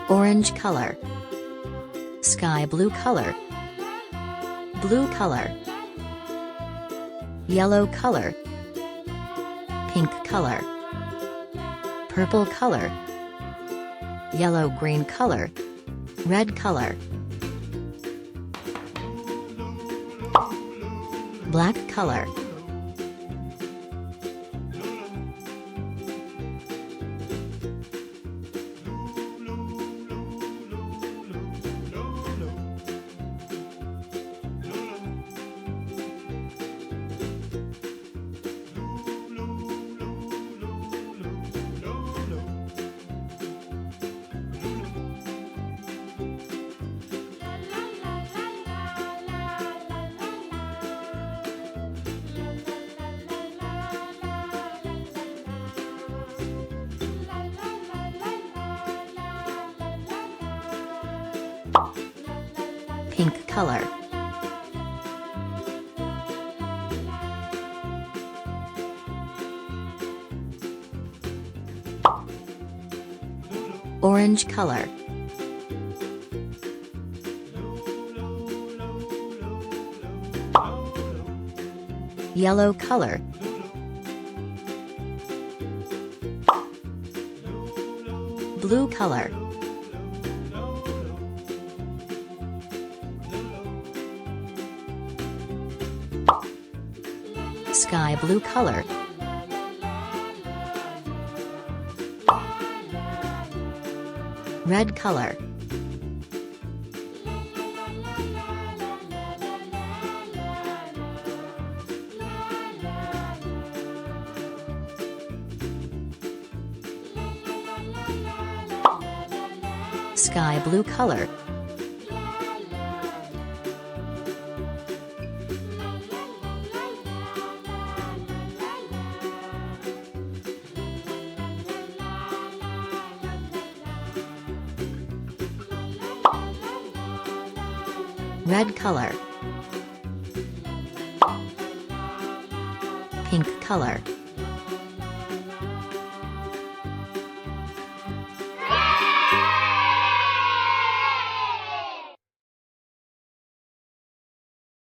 orange color, sky blue color, blue color, yellow color, pink color, purple color, yellow-green color, red color, black color, pink color, orange color, yellow color, blue color, sky blue color, red color, sky blue color, red color, pink color.